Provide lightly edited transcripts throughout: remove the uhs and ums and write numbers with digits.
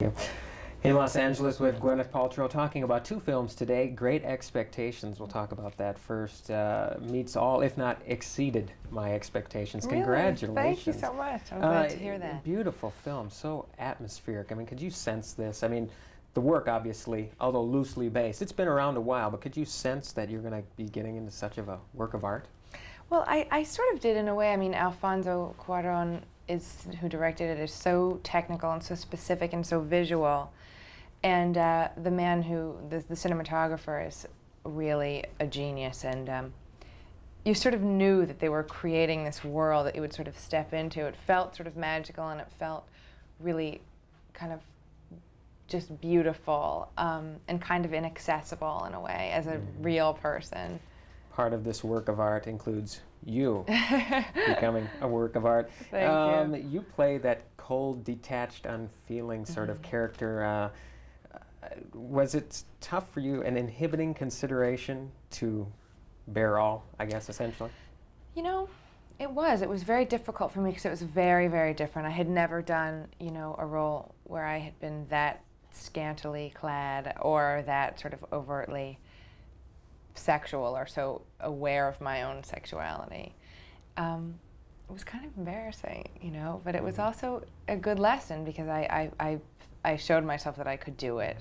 In Los Angeles with Gwyneth Paltrow, talking about two films today. Great Expectations. We'll talk about that first. Meets all, if not exceeded, my expectations. Really? Congratulations. Thank you so much. I'm glad to hear that. Beautiful film, so atmospheric. I mean, could you sense this? I mean, the work, obviously, although loosely based, it's been around a while, but could you sense that you're going to be getting into such of a work of art? Well, I sort of did in a way. I mean, Alfonso Cuarón who directed it, is so technical and so specific and so visual. And the man the cinematographer is really a genius. And you sort of knew that they were creating this world that you would sort of step into. It felt sort of magical, and it felt really kind of just beautiful and kind of inaccessible in a way as a real person. Part of this work of art includes you becoming a work of art. Thank you. You play that cold, detached, unfeeling sort of character. Was it tough for you, an inhibiting consideration to bear all, I guess, essentially? You know, it was. It was very difficult for me because it was very, very different. I had never done, a role where I had been that scantily clad or that sort of overtly sexual or so aware of my own sexuality. It was kind of embarrassing, but it was also a good lesson because I showed myself that I could do it.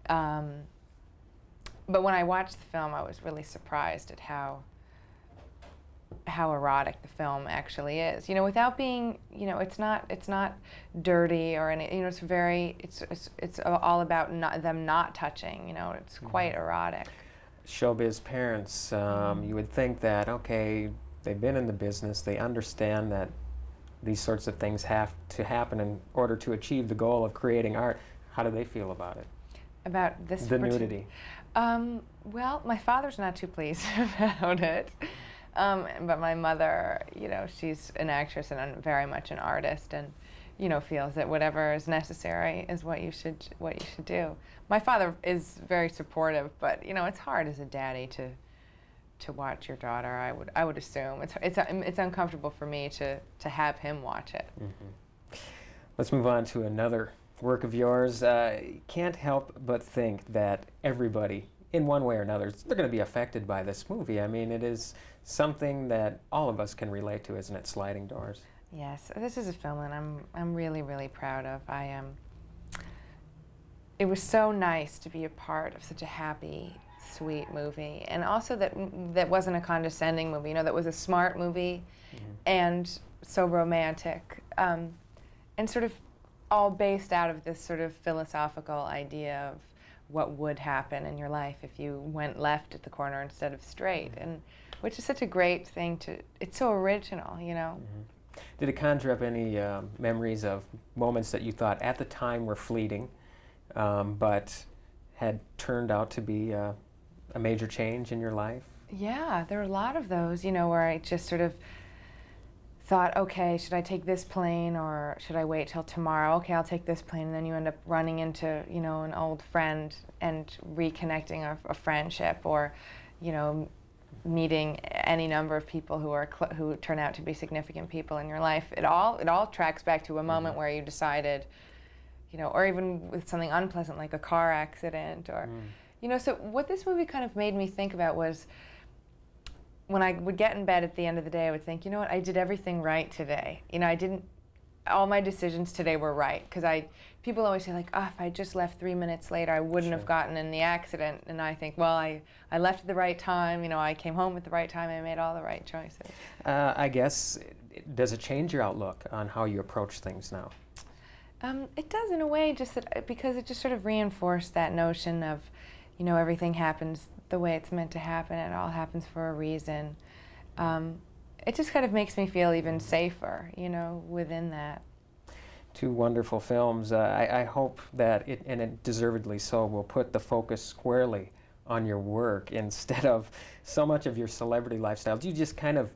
But when I watched the film, I was really surprised at how erotic the film actually is. Without being, it's not dirty or any. It's all about them not touching. It's quite erotic. Showbiz parents, you would think that, okay, they've been in the business, they understand that these sorts of things have to happen in order to achieve the goal of creating art. How do they feel about it? About this? The nudity. Well, my father's not too pleased about it. But my mother, she's an actress and very much an artist, and feels that whatever is necessary is what you should do. My father is very supportive, but it's hard as a daddy to watch your daughter. I would assume it's uncomfortable for me to have him watch it. Mm-hmm. Let's move on to another work of yours. Can't help but think that everybody, in one way or another, they're going to be affected by this movie. I mean, it is something that all of us can relate to, isn't it? Sliding Doors. Yes, this is a film that I'm really, really proud of. It was so nice to be a part of such a happy, sweet movie, and also that wasn't a condescending movie. That was a smart movie, and so romantic, and sort of all based out of this sort of philosophical idea of what would happen in your life if you went left at the corner instead of straight, and which is such a great thing it's so original, Did it conjure up any memories of moments that you thought at the time were fleeting, but had turned out to be a major change in your life? Yeah, there are a lot of those, where I just sort of thought, okay, should I take this plane or should I wait till tomorrow? Okay, I'll take this plane, and then you end up running into, an old friend and reconnecting a friendship, or, meeting any number of people who turn out to be significant people in your life. It all tracks back to a moment where you decided, or even with something unpleasant like a car accident, or, so what this movie kind of made me think about was when I would get in bed at the end of the day, I would think, I did everything right today. All my decisions today were right, because people always say, like, oh, if I just left 3 minutes later, I wouldn't have gotten in the accident. And I think, well, I left at the right time, I came home at the right time, I made all the right choices. I guess, does it change your outlook on how you approach things now? It does in a way, because it just sort of reinforced that notion of, everything happens the way it's meant to happen, it all happens for a reason. It just kind of makes me feel even safer, within that. Two wonderful films. I hope that it, and it deservedly so, will put the focus squarely on your work instead of so much of your celebrity lifestyle. Do you just kind of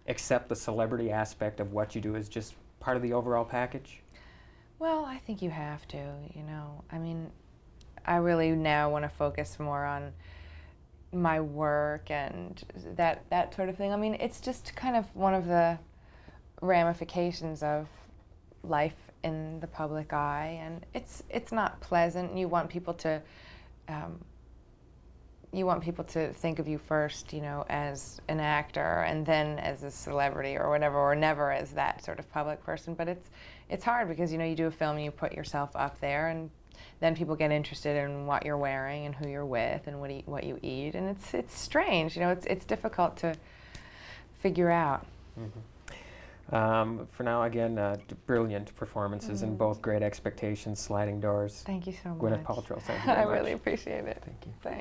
accept the celebrity aspect of what you do as just part of the overall package? Well, I think you have to, I mean, I really now want to focus more on my work and that sort of thing. I mean, it's just kind of one of the ramifications of life in the public eye, and it's not pleasant. You want people to think of you first, you know, as an actor, and then as a celebrity or whatever, or never as that sort of public person. But it's hard because, you know, you do a film and you put yourself up there, and then people get interested in what you're wearing and who you're with and what you eat, and it's strange, you know. It's difficult to figure out. For now, again, brilliant performances in both Great Expectations, Sliding Doors. Thank you so much. Gwyneth Paltrow, thank you very I much. really appreciate it. Thank you. Thanks.